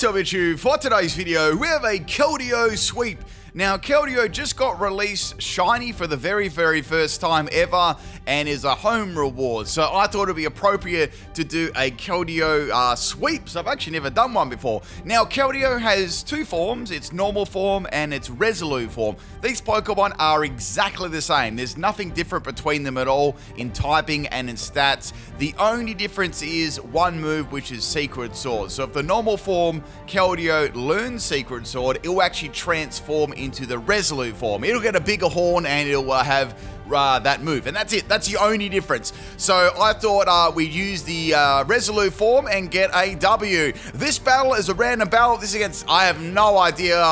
What's up, it's you? For today's video, we have a Keldeo sweep. Now, Keldeo just got released shiny for the very first time ever and is a home reward. So I thought it'd be appropriate to do a Keldeo sweep. So I've actually never done one before. Now, Keldeo has two forms. It's normal form and it's Resolute form. These Pokemon are exactly the same. There's nothing different between them at all in typing and in stats. The only difference is one move, which is Secret Sword. So if the normal form Keldeo learns Secret Sword, it will actually transform into the Resolute form. It'll get a bigger horn and it'll have that move, and that's it. That's the only difference. So I thought we'd use the Resolute form and get a W. This battle is a random battle. This is against, I have no idea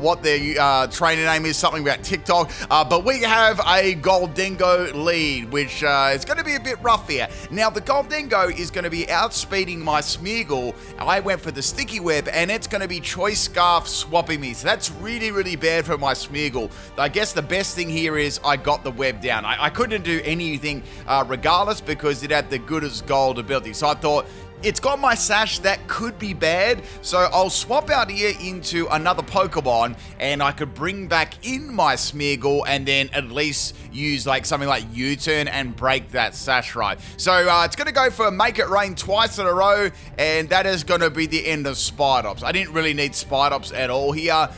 what their trainer name is, something about TikTok, but we have a Keldeo lead, which is going to be a bit rough here. Now, the Keldeo is going to be outspeeding my Smeargle. I went for the Sticky Web, and it's going to be Choice Scarf swapping me, so that's really bad for my Smeargle. I guess the best thing here is I got the web down. I couldn't do anything regardless because it had the good as gold ability. So I thought, it's got my sash, that could be bad. So I'll swap out here into another Pokemon and I could bring back in my Smeargle and then at least use like something like U-turn and break that sash right. So it's going to go for Make It Rain twice in a row, and that is going to be the end of Spidops. I didn't really need Spidops at all here.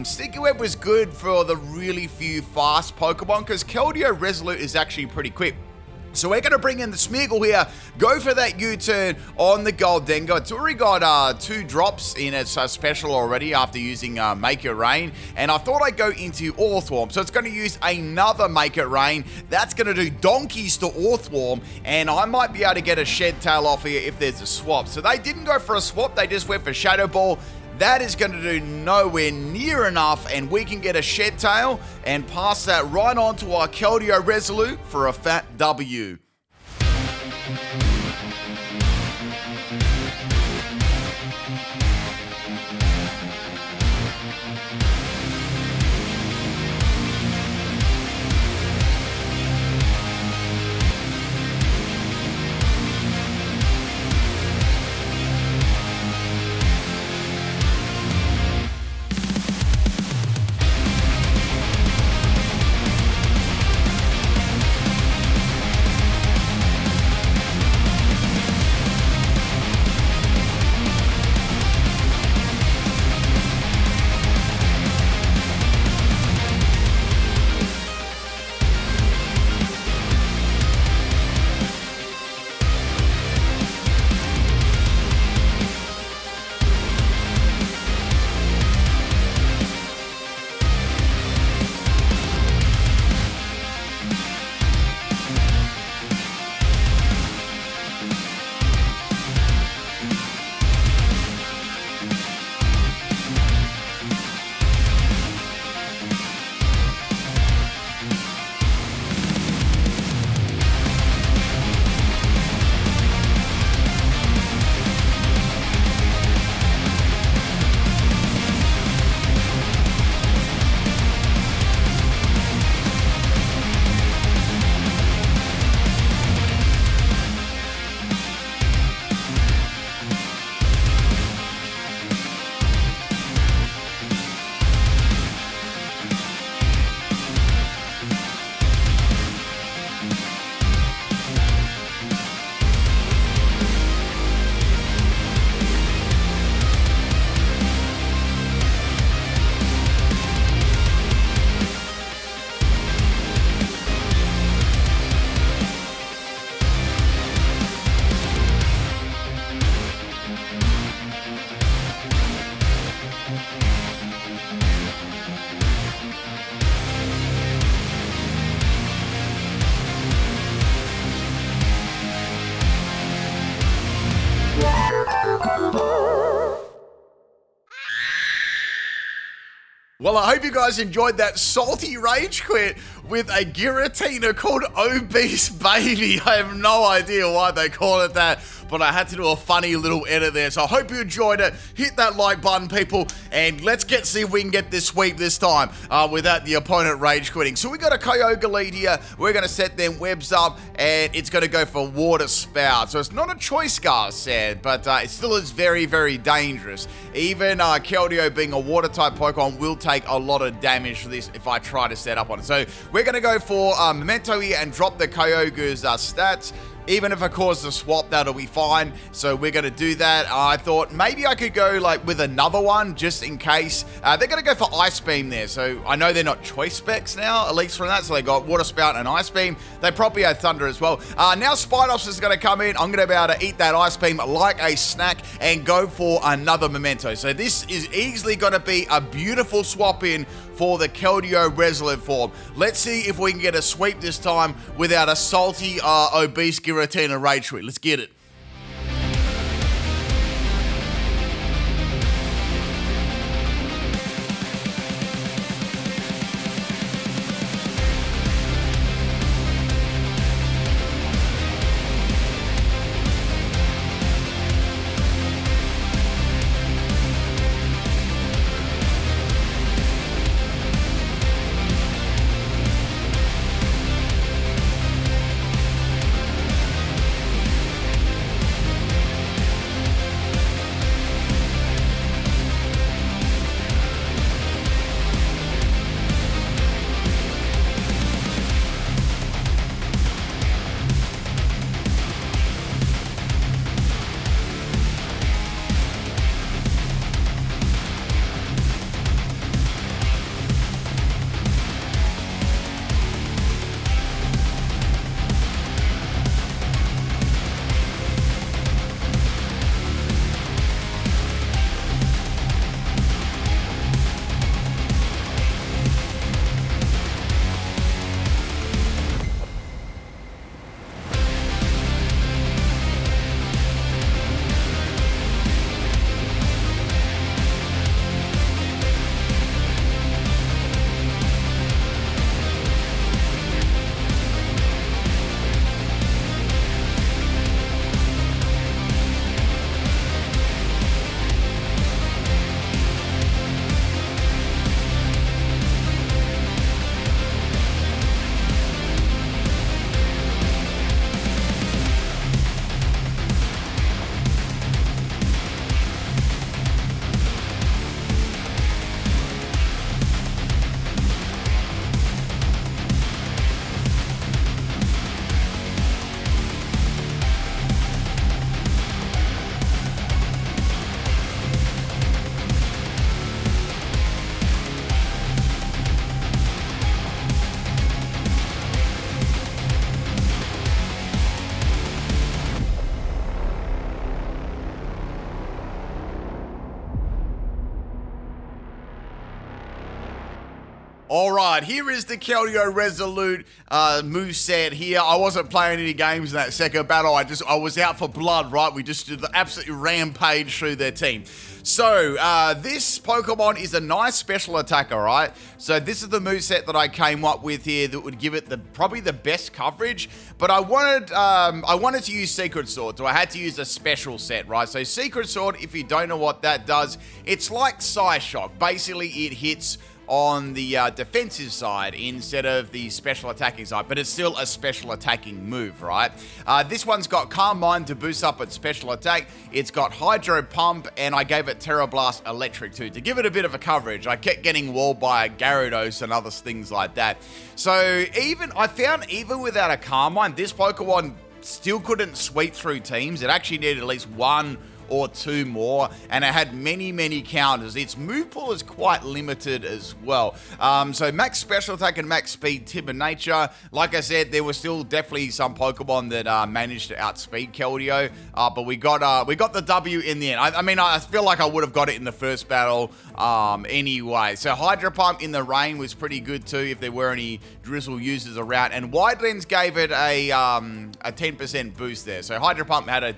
Sticky Web was good for the really few fast Pokemon because Keldeo Resolute is actually pretty quick. So we're going to bring in the Smeargle here, go for that U-turn on the Keldeo. It's already got 2 drops in its special already after using Make It Rain. And I thought I'd go into Orthworm. So it's going to use another Make It Rain. That's going to do donkeys to Orthworm. And I might be able to get a Shed Tail off here if there's a swap. So they didn't go for a swap. They just went for Shadow Ball. That is going to do nowhere near enough, and we can get a Shed Tail and pass that right on to our Keldeo Resolute for a fat W. Well, I hope you guys enjoyed that salty rage quit with a Giratina called Obese Baby. I have no idea why they call it that. but I had to do a funny little edit there. So I hope you enjoyed it. Hit that like button, people, and let's see if we can get this sweep this time without the opponent rage quitting. So we got a Kyogre lead here. We're going to set them webs up, and it's going to go for Water Spout. So it's not a choice scar set, but it still is very, very dangerous. Even Keldeo being a water type Pokemon will take a lot of damage for this if I try to set up on it. So we're going to go for Memento here and drop the Kyogre's stats. Even if I cause the swap, that'll be fine. So we're going to do that. I thought maybe I could go like with another one just in case. They're going to go for Ice Beam there. So I know they're not choice specs now, at least from that. So they got Water Spout and Ice Beam. They probably had Thunder as well. Now Spidops is going to come in. I'm going to be able to eat that Ice Beam like a snack and go for another Memento. So this is easily going to be a beautiful swap in for the Keldeo Resolute form. Let's see if we can get a sweep this time without a salty, obese Giratina rage quit. Let's get it. Alright, here is the Keldeo Resolute moveset here. I wasn't playing any games in that second battle. I was out for blood, right? We just did the absolute rampage through their team. So, this Pokemon is a nice special attacker, right? So this is the moveset that I came up with here that would give it probably the best coverage. But I wanted to use Secret Sword, so I had to use a special set, right? So Secret Sword, if you don't know what that does, it's like Psyshock. Basically, it hits on the defensive side instead of the special attacking side, but it's still a special attacking move, right? This one's got Calm Mind to boost up its special attack. It's got Hydro Pump, and I gave it Terra Blast Electric too, to give it a bit of a coverage. I kept getting walled by Gyarados and other things like that. So I found even without a Calm Mind, this Pokemon still couldn't sweep through teams. It actually needed at least one or two more, and it had many counters. Its move pool is quite limited as well. So max special attack and max speed, tip and nature. Like I said, there were still definitely some Pokemon that managed to outspeed Keldeo, but we got the W in the end. I mean, I feel like I would have got it in the first battle anyway. So Hydro Pump in the rain was pretty good too if there were any Drizzle users around, and Wide Lens gave it a 10% boost there. So Hydro Pump had a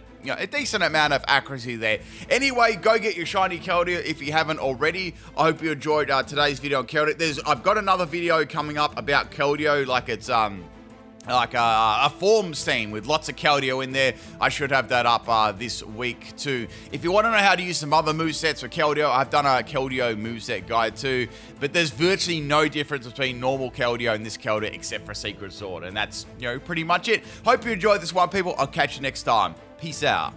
decent amount of accuracy there. Anyway, go get your shiny Keldeo if you haven't already. I hope you enjoyed today's video on Keldeo. I've got another video coming up about Keldeo, like it's like a forms team with lots of Keldeo in there. I should have that up this week too. If you want to know how to use some other movesets for Keldeo, I've done a Keldeo moveset guide too, but there's virtually no difference between normal Keldeo and this Keldeo except for Secret Sword, and that's, pretty much it. Hope you enjoyed this one, people. I'll catch you next time. Peace out.